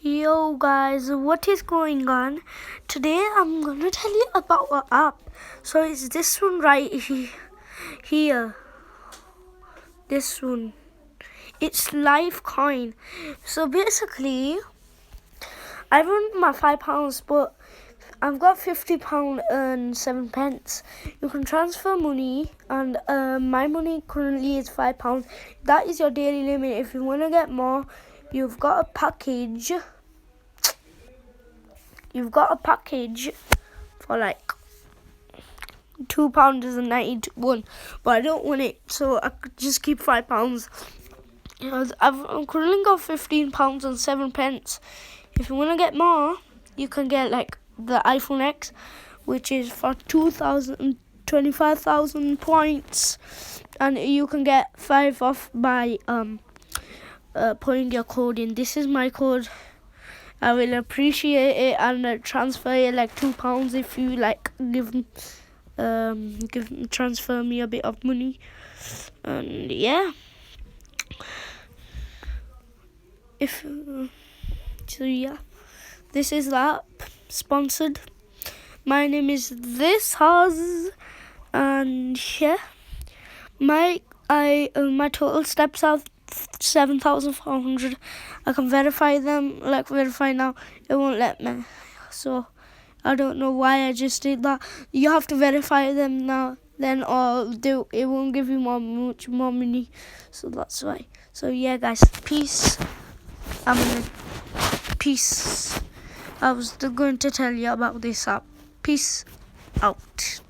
Yo guys, what is going on? Today I'm gonna tell you about an app. So it's this one right here. This one. It's Livecoin. So basically, I run my £5, but I've got £50 and 7 pence. You can transfer money, and my money currently is £5. That is your daily limit. If you want to get more, you've got a package. You've got a package for like £2.91, but I don't want it, so I could just keep £5. I've currently got £15 and 7 pence. If you want to get more, you can get like the iPhone X, which is for 25,000 points, and you can get 5 off by putting your code in. This is my code. I will appreciate it, and transfer it like £2 if you like transfer me a bit of money. And yeah, this is that sponsored. My name is This Has, and yeah, my total steps are 7,400. I can verify them, like verify now. It won't let me, so I don't know why I just did that. You have to verify them now, then it won't give you much more money. So that's why. So yeah, guys, peace. Peace. I was going to tell you about this app. Peace out.